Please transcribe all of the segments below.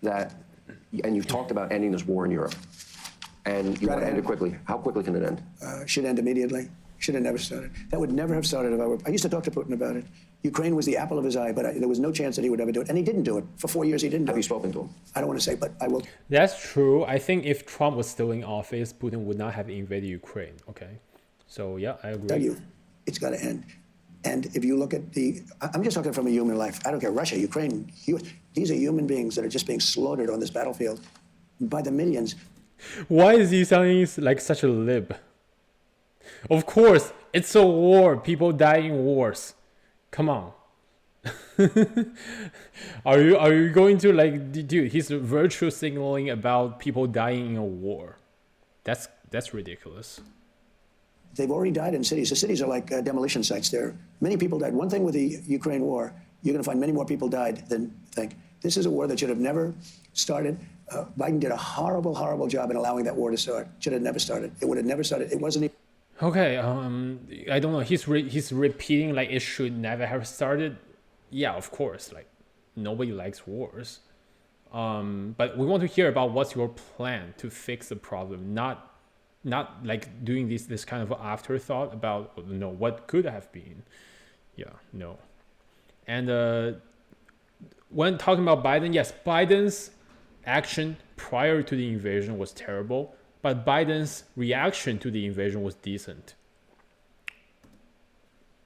that, and you've talked about ending this war in Europe, and you want to end it quickly. How quickly can it end? Should end immediately. Should have never started. That would never have started if I were. I used to talk to Putin about it. Ukraine was the apple of his eye, but there was no chance that he would ever do it. And he didn't do it. For 4 years, he didn't do it. Have you spoken to him? I don't want to say, but I will. That's true. I think if Trump was still in office, Putin would not have invaded Ukraine. Okay. So, yeah, I agree. Tell you, it's got to end. And if you look at the, I'm just talking from a human life. I don't care, Russia, Ukraine, these are human beings that are just being slaughtered on this battlefield by the millions. Why is he sounding like such a lib? Of course, it's a war. People die in wars. Come on. Are you going to like, dude, he's virtue signaling about people dying in a war. That's ridiculous. They've already died in cities. The cities are like demolition sites. There, many people died. One thing with the Ukraine war, you're going to find many more people died than think. This is a war that should have never started. Biden did a horrible, horrible job in allowing that war to start. Should have never started. It would have never started. It wasn't even. Okay, I don't know. He's repeating like it should never have started. Yeah, of course. Like nobody likes wars. But we want to hear about what's your plan to fix the problem, not like doing this kind of afterthought about what could have been. Yeah, no. And when talking about Biden, yes, Biden's action prior to the invasion was terrible, but Biden's reaction to the invasion was decent.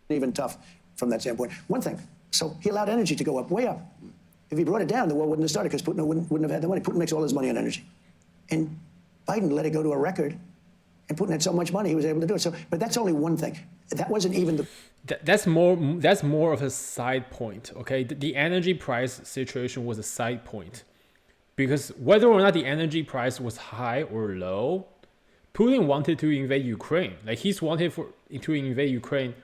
Even tough from that standpoint. One thing, so he allowed energy to go up, way up. If he brought it down, the war wouldn't have started because Putin wouldn't have had the money. Putin makes all his money on energy. And Biden let it go to a record, and Putin had so much money, he was able to do it. So, but that's only one thing. That wasn't even the... That's more of a side point, okay? The energy price situation was a side point. Because whether or not the energy price was high or low, Putin wanted to invade Ukraine. Like he's wanted to invade Ukraine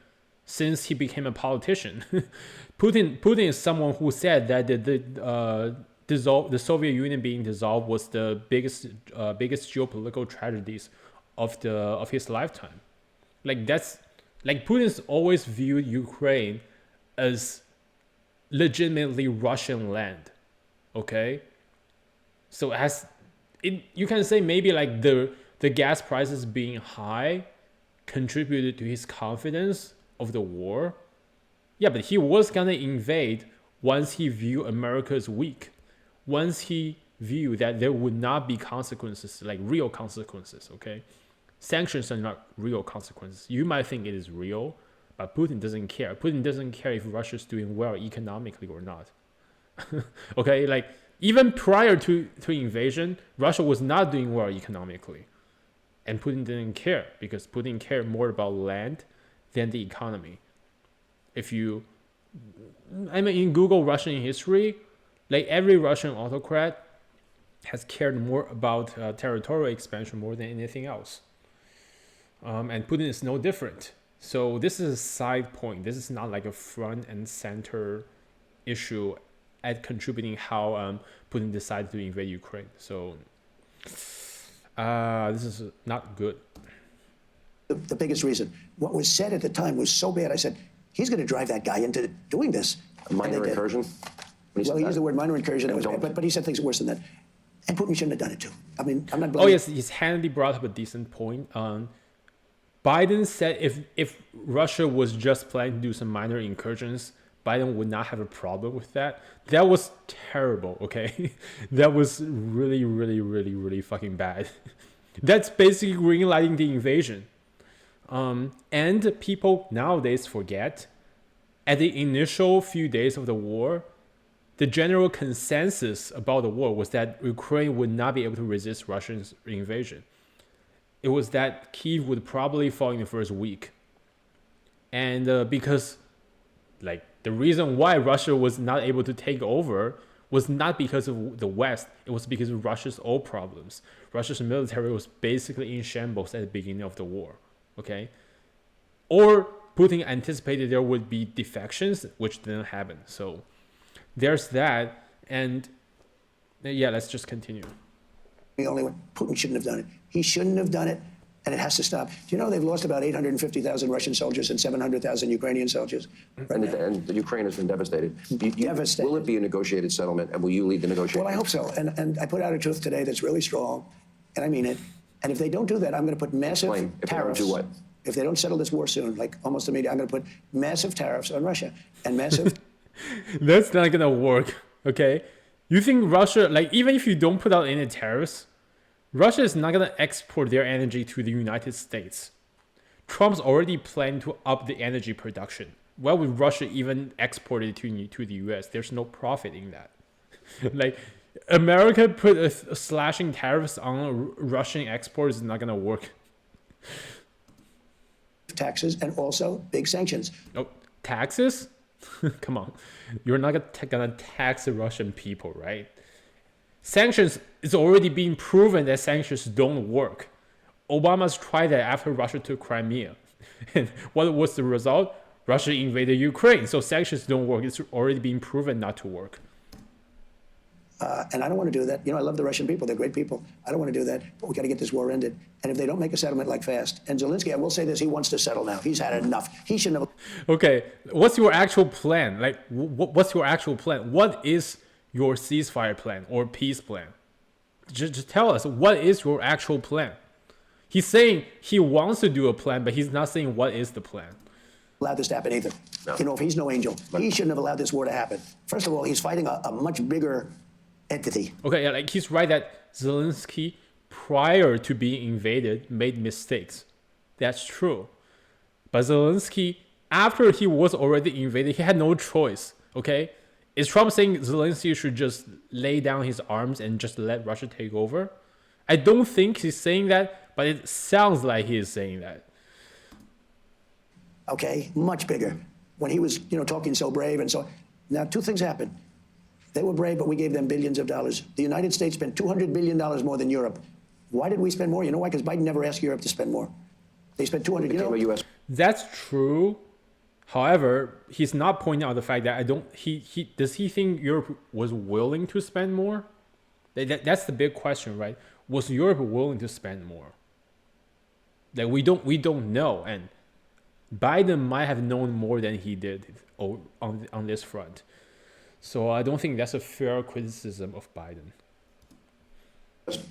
since he became a politician. Putin is someone who said that the Soviet Union being dissolved was the biggest geopolitical tragedies of his lifetime. Like Putin's always viewed Ukraine as legitimately Russian land. Okay? So you can say maybe like the gas prices being high contributed to his confidence of the war. Yeah, but he was gonna invade once he viewed America as weak. Once he viewed that there would not be consequences, like real consequences, okay? Sanctions are not real consequences. You might think it is real, but Putin doesn't care. Putin doesn't care if Russia's doing well economically or not. Okay, like even prior to invasion, Russia was not doing well economically. And Putin didn't care because Putin cared more about land than the economy. In Google Russian history, like every Russian autocrat has cared more about territorial expansion more than anything else. And Putin is no different. So this is a side point. This is not like a front and center issue at contributing how Putin decided to invade Ukraine. So this is not good. The biggest reason. What was said at the time was so bad. I said, he's going to drive that guy into doing this. A minor incursion? Well, he used the word minor incursion, but he said things worse than that. And Putin shouldn't have done it too. I mean, I'm not blaming... Oh yes, he's handily brought up a decent point. Biden said if Russia was just planning to do some minor incursions, Biden would not have a problem with that. That was terrible, okay? That was really, really, really, really fucking bad. That's basically greenlighting the invasion. And people nowadays forget, at the initial few days of the war, the general consensus about the war was that Ukraine would not be able to resist Russia's invasion. It was that Kyiv would probably fall in the first week. And because, like, the reason why Russia was not able to take over was not because of the West. It was because of Russia's own problems. Russia's military was basically in shambles at the beginning of the war. Okay? Or Putin anticipated there would be defections, which didn't happen. So there's that. And yeah, let's just continue. The only one. Putin shouldn't have done it. He shouldn't have done it. and it has to stop. Do you know they've lost about 850,000 Russian soldiers and 700,000 Ukrainian soldiers? Right now? And the Ukraine has been devastated. Devastated. Will it be a negotiated settlement, and will you lead the negotiation? Well, I hope so. And I put out a truth today that's really strong, and I mean it. And if they don't do that, I'm going to put massive Explain. If they don't tariffs. do what? If they don't settle this war soon, like almost immediately, I'm going to put massive tariffs on Russia and massive. That's not gonna work, okay? You think Russia, like, even if you don't put out any tariffs, Russia is not gonna export their energy to the United States. Trump's already planning to up the energy production. Why would Russia even export it to the US? There's no profit in that. Like, America put slashing tariffs on Russian exports is not gonna work. Taxes and also big sanctions. Oh, taxes? Come on. You're not gonna tax the Russian people, right? Sanctions, it's already been proven that sanctions don't work. Obama's tried that after Russia took Crimea. And what was the result? Russia invaded Ukraine. So sanctions don't work. It's already been proven not to work. And I don't want to do that. You know, I love the Russian people. They're great people. I don't want to do that. But we got to get this war ended. And if they don't make a settlement like fast, and Zelensky, I will say this, he wants to settle now. He's had enough. He shouldn't have. Okay, what's your actual plan? Like, what's your actual plan? What is your ceasefire plan or peace plan? Just tell us, what is your actual plan? He's saying he wants to do a plan, but he's not saying what is the plan. Allowed this to happen either. No. You know, if he's no angel, he shouldn't have allowed this war to happen. First of all, he's fighting a much bigger entity. Okay, yeah, like he's right that Zelensky, prior to being invaded, made mistakes. That's true. But Zelensky, after he was already invaded, he had no choice. Okay, is Trump saying Zelensky should just lay down his arms and just let Russia take over? I don't think he's saying that, but it sounds like he is saying that. Okay, much bigger. When he was, you know, talking so brave and so. Now, two things happened. They were brave, but we gave them billions of dollars. The United States spent $200 billion more than Europe. Why did we spend more? You know why? Because Biden never asked Europe to spend more. They spent 200. You know, US. That's true. However, he's not pointing out the fact that does he think Europe was willing to spend more? That's the big question, right? Was Europe willing to spend more? Like we don't know, and Biden might have known more than he did on this front. So I don't think that's a fair criticism of Biden.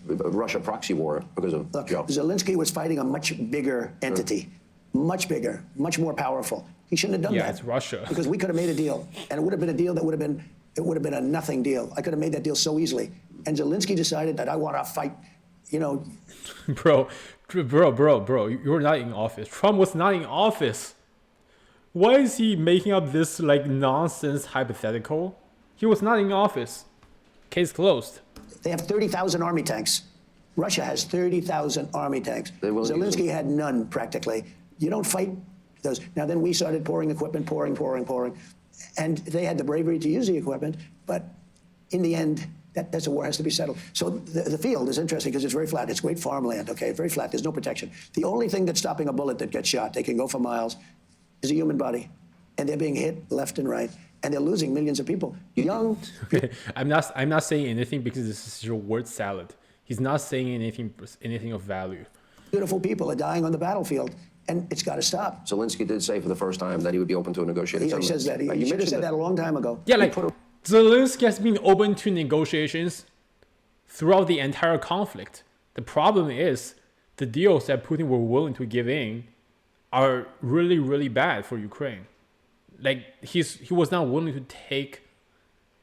Russia proxy war because of look, Joe. Zelensky was fighting a much bigger entity, much bigger, much more powerful. He shouldn't have done that. Yeah, it's Russia. Because we could have made a deal, and it would have been a deal that would have been a nothing deal. I could have made that deal so easily. And Zelensky decided that I want to fight, you know. Bro, you're not in office. Trump was not in office. Why is he making up this like nonsense hypothetical? He was not in office. Case closed. They have 30,000 army tanks. Russia has 30,000 army tanks. Zelensky had none practically. You don't fight those. Now then we started pouring equipment, pouring. And they had the bravery to use the equipment. But in the end, that's a war has to be settled. So the field is interesting because it's very flat. It's great farmland, okay? Very flat. There's no protection. The only thing that's stopping a bullet that gets shot, they can go for miles, is a human body. And they're being hit left and right. And they're losing millions of people. Young. Okay. I'm not saying anything because this is your word salad. He's not saying anything of value. Beautiful people are dying on the battlefield. And it's got to stop. Zelensky did say for the first time that he would be open to a negotiated He settlement. says that. He You should have mentioned said that a long time ago. Yeah, like Zelensky has been open to negotiations throughout the entire conflict. The problem is the deals that Putin were willing to give in are really, really bad for Ukraine. Like he was not willing to take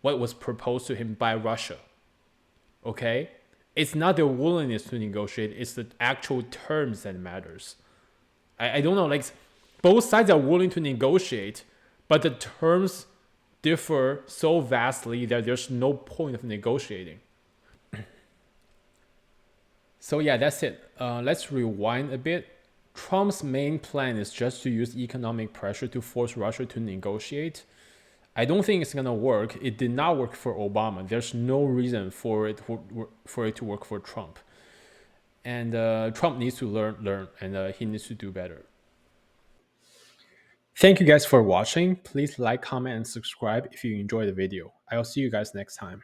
what was proposed to him by Russia. Okay? It's not their willingness to negotiate, it's the actual terms that matters. I don't know, like both sides are willing to negotiate, but the terms differ so vastly that there's no point of negotiating. So yeah, that's it. Let's rewind a bit. Trump's main plan is just to use economic pressure to force Russia to negotiate. I don't think it's gonna work. It did not work for Obama. There's no reason for it to work for Trump. And Trump needs to learn, and he needs to do better. Thank you guys for watching. Please like, comment, and subscribe if you enjoyed the video. I'll see you guys next time.